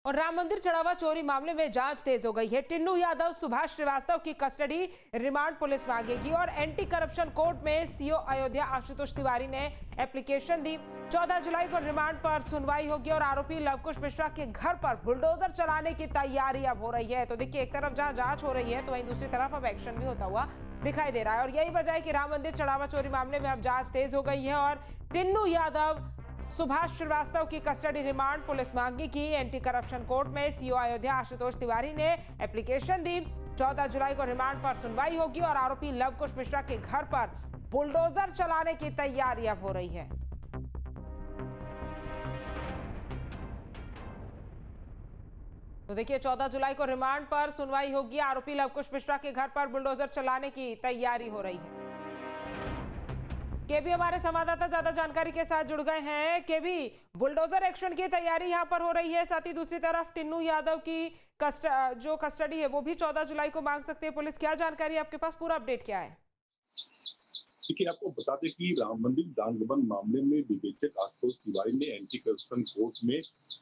और राम मंदिर चढ़ावा चोरी मामले में जांच तेज हो गई है। टिन्नू यादव, सुभाष श्रीवास्तव की कस्टडी रिमांड पुलिस मांगेगी और एंटी करप्शन कोर्ट में सीओ अयोध्या आशुतोष तिवारी ने एप्लीकेशन दी। 14 जुलाई को रिमांड पर सुनवाई होगी और आरोपी लवकुश मिश्रा के घर पर बुलडोजर चलाने की तैयारी अब हो रही है। तो देखिए, एक तरफ जहां जांच हो रही है तो वहीं दूसरी तरफ अब एक्शन भी होता हुआ दिखाई दे रहा है और यही वजह है कि राम मंदिर चढ़ावा चोरी मामले में अब जांच तेज हो गई है और टिन्नू यादव, सुभाष श्रीवास्तव की कस्टडी रिमांड पुलिस मांगी की। एंटी करप्शन कोर्ट में सीओ अयोध्या आशुतोष तिवारी ने एप्लीकेशन दी। 14 जुलाई को रिमांड पर सुनवाई होगी और आरोपी लवकुश मिश्रा के घर पर बुलडोजर चलाने की तैयारी अब हो रही है। तो देखिए, 14 जुलाई को रिमांड पर सुनवाई होगी। आरोपी लवकुश मिश्रा के घर पर बुलडोजर चलाने की तैयारी हो रही है। केबी हमारे संवाददाता ज्यादा जानकारी के साथ जुड़ गए हैं। केबी, बुलडोजर एक्शन की तैयारी यहां पर हो रही है, साथ ही दूसरी तरफ टिन्नू यादव की जो कस्टडी है वो भी 14 जुलाई को मांग सकती है पुलिस। क्या जानकारी आपके पास, पूरा अपडेट क्या है? देखिए, आपको बता दें कि राम मंदिर दान गबन मामले में विवेचक आशुतोष तिवारी ने एंटी करप्शन कोर्ट में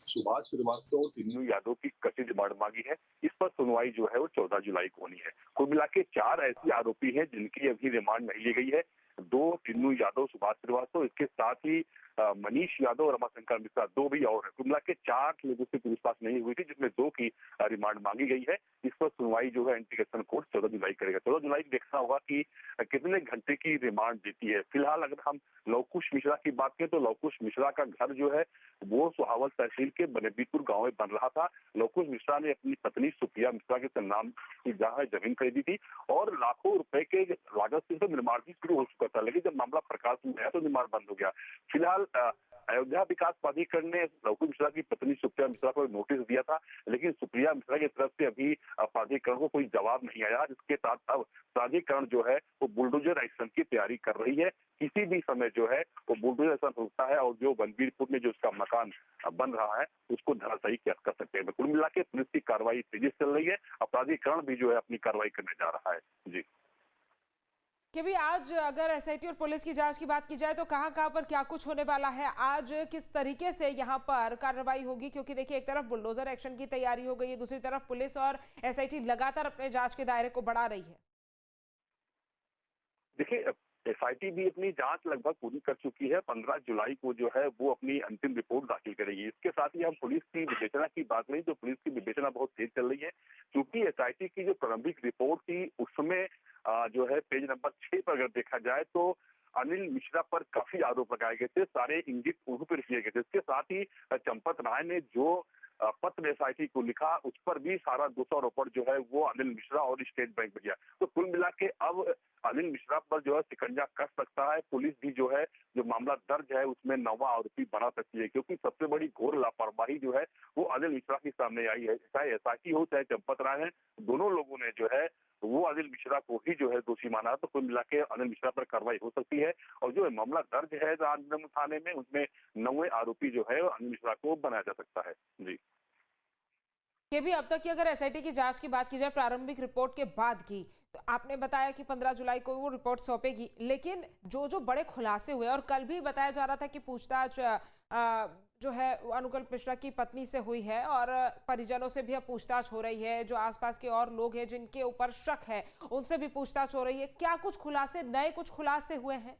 सुभाष श्रीवास्तव और टिन्नू यादव की कथित रिमांड मांगी है। इस पर सुनवाई जो है वो 14 जुलाई को होनी है। कुल मिला के 4 ऐसे आरोपी हैं जिनकी अभी रिमांड नहीं ली गई है। 2 टिन्नू यादव, सुभाष श्रीवास्तव, इसके साथ ही मनीष यादव और रमाशंकर मिश्रा 2 भी और है। कुल मिला के 4 लोगों से पूछताछ नहीं हुई थी, जिसमें 2 की रिमांड मांगी गई है। इस पर सुनवाई जो है एंटी करप्शन कोर्ट 14 जुलाई करेगा। 14 जुलाई देखना होगा कि कितने घंटे की रिमांड देती है। फिलहाल अगर हम लवकुश मिश्रा की बात करें तो लवकुश मिश्रा का घर जो है वो सोहावल तहसील के बनेबीपुर गांव में बन रहा था। लवकुश मिश्रा ने अपनी पत्नी सुप्रिया मिश्रा के नाम की जहां जमीन खरीदी थी और लाखों रुपए के लागत से निर्माण भी शुरू हो चुका था, लेकिन जब मामला प्रकाश में आया तो निर्माण बंद हो गया। फिलहाल अयोध्या विकास प्राधिकरण ने लवकुश मिश्रा की पत्नी सुप्रिया मिश्रा को नोटिस दिया था, लेकिन सुप्रिया मिश्रा की तरफ से अभी प्राधिकरण को कोई जवाब नहीं आया, जिसके साथ अब प्राधिकरण जो है वो बुलडोजर एक्शन की तैयारी कर रही है। किसी भी समय जो है वो बुलडोजर एक्शन होता है और जो बनबीरपुर में जो उसका मकान बन रहा है उसको धराशायी कर सकते हैं। कुल मिला के पुलिस की कार्रवाई तेजी से चल रही है। प्राधिकरण भी जो है अपनी कार्रवाई करने जा रहा है। जी कि भी आज अगर एसआईटी और पुलिस की जांच की बात की जाए तो कहां पर क्या कुछ होने वाला है, आज किस तरीके से यहां पर कार्रवाई होगी? क्योंकि देखिए, एक तरफ बुलडोजर एक्शन की तैयारी हो गई है, दूसरी तरफ पुलिस और एसआईटी लगातार अपने जांच के दायरे को बढ़ा रही है। देखिए, एसआईटी भी अपनी जांच लगभग पूरी कर चुकी है। 15 जुलाई को जो है वो अपनी अंतिम रिपोर्ट दाखिल करेगी। इसके साथ ही हम पुलिस की विवेचना की बात करें तो पुलिस की विवेचना बहुत तेज चल रही है, क्योंकि एसआईटी की जो प्रारंभिक रिपोर्ट थी उसमें जो है पेज नंबर 6 पर अगर देखा जाए तो अनिल मिश्रा पर काफी आरोप लगाए गए थे, सारे इंगित उर्दू पर किए गए थे। इसके साथ ही चंपत राय ने जो पत्र एसआईटी को लिखा उस पर भी सारा 200 आरोप जो है वो अनिल मिश्रा और स्टेट बैंक में गया। तो कुल मिला के अब अनिल मिश्रा पर जो है शिकंजा कस सकता है। पुलिस भी जो है जो मामला दर्ज है उसमें 9वां आरोपी बना सकती है, क्योंकि सबसे बड़ी घोर लापरवाही जो है वो अनिल मिश्रा के सामने आई है। चाहे एसआईटी हो चाहे चंपत राय है, दोनों लोगों ने जो है वो अनिल मिश्रा को ही जो है दोषी माना। तो कुल मिला के अनिल मिश्रा पर कार्रवाई हो सकती है और जो मामला दर्ज है राजनांदगांव थाने में उसमें 9वें आरोपी जो है अनिल मिश्रा को बनाया जा सकता है। जी ये भी अब तक की अगर एसआईटी की जांच की बात की जाए प्रारंभिक रिपोर्ट के बाद की, तो आपने बताया कि 15 जुलाई को वो रिपोर्ट सौंपेगी, लेकिन जो बड़े खुलासे हुए और कल भी बताया जा रहा था कि पूछताछ जो है अनुकल्प मिश्रा की पत्नी से हुई है और परिजनों से भी अब पूछताछ हो रही है। जो आसपास के और लोग हैं जिनके ऊपर शक है उनसे भी पूछताछ हो रही है। क्या कुछ खुलासे, नए कुछ खुलासे हुए हैं?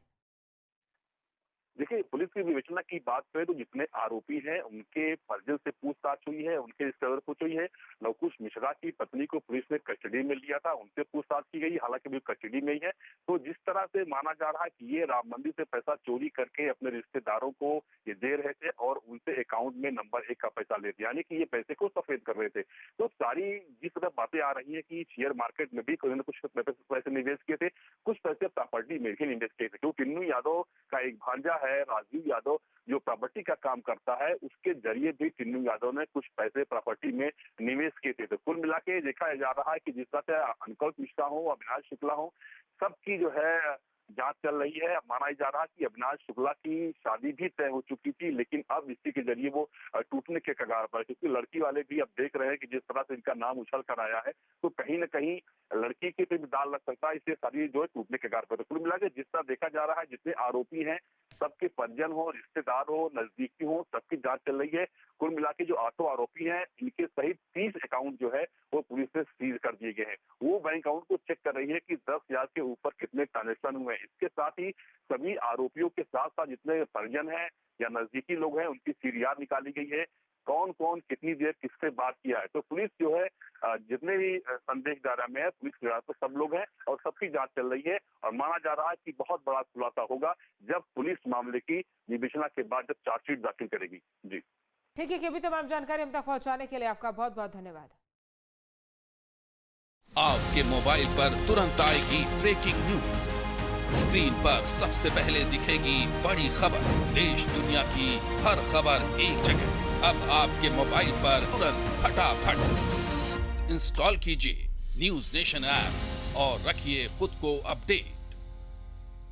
देखिए, पुलिस की विवेचना की बात करें तो जितने आरोपी हैं उनके परिजन से पूछताछ हुई है, उनके रिश्तेदार पूछ हुई है। लवकुश मिश्रा की पत्नी को पुलिस ने कस्टडी में लिया था, उनसे पूछताछ की गई, हालांकि भी कस्टडी में ही है। तो जिस तरह से माना जा रहा है कि ये राम मंदिर से पैसा चोरी करके अपने रिश्तेदारों को ये दे रहे थे और उनसे अकाउंट में नंबर 1 का पैसा लेते, यानी कि ये पैसे को सफेद कर रहे थे। तो सारी जिस तरह बातें आ रही है कि शेयर मार्केट में भी कोई कुछ पैसे निवेश किए थे, कुछ पैसे प्रॉपर्टी में भी निवेश किए थे। तो टिन्नू यादव का एक भांजा है राजीव यादव जो प्रॉपर्टी का काम करता है, उसके जरिए भी टिन्नू यादव ने कुछ पैसे प्रॉपर्टी में निवेश किए थे। तो कुल मिला के देखा जा रहा है कि जिस तरह से अनुकल्प मिश्रा हो, अविनाश शुक्ला हो, सबकी जो है जांच चल रही है। माना जा रहा है कि अविनाश शुक्ला की शादी भी तय हो चुकी थी, लेकिन अब इसी के जरिए वो टूटने के कगार पर, क्योंकि लड़की वाले भी अब देख रहे हैं कि जिस तरह से इनका नाम उछल कर आया है, तो कहीं न कहीं लड़की के पे भी दाल लग सकता है, इसलिए शादी जो है टूटने के कगार पर। तो कुल मिला के जिस तरह देखा जा रहा है, जितने आरोपी हैं, सबके परिजन हो, रिश्तेदार हो, नजदीकी हो, सबकी जांच चल रही है। कुल मिला के जो 8 आरोपी हैं, इनके सहित 30 अकाउंट जो है वो पुलिस ने सीज कर दिए गए हैं। वो बैंक अकाउंट को चेक कर रही है कि 10,000 के ऊपर कितने ट्रांजेक्शन हुए हैं। इसके साथ ही सभी आरोपियों के साथ साथ जितने परिजन हैं या नजदीकी लोग हैं, उनकी सीरियार निकाली गई है। कौन कौन कितनी देर किससे बात किया है, तो पुलिस जो है जितने भी संदेश दायरा में है, पुलिस तो सब लोग हैं और सबकी जांच चल रही है। और माना जा रहा है कि बहुत बड़ा खुलासा होगा जब पुलिस मामले की विवेचना के बाद जब चार्जशीट दाखिल करेगी। जी ठीक है, अभी तमाम जानकारी हम तक पहुंचाने के लिए आपका बहुत बहुत धन्यवाद। आपके मोबाइल पर तुरंत आएगी ब्रेकिंग न्यूज, स्क्रीन पर सबसे पहले दिखेगी बड़ी खबर, देश दुनिया की हर खबर एक जगह। अब आपके मोबाइल पर तुरंत फटाफट इंस्टॉल कीजिए न्यूज नेशन ऐप और रखिए खुद को अपडेट।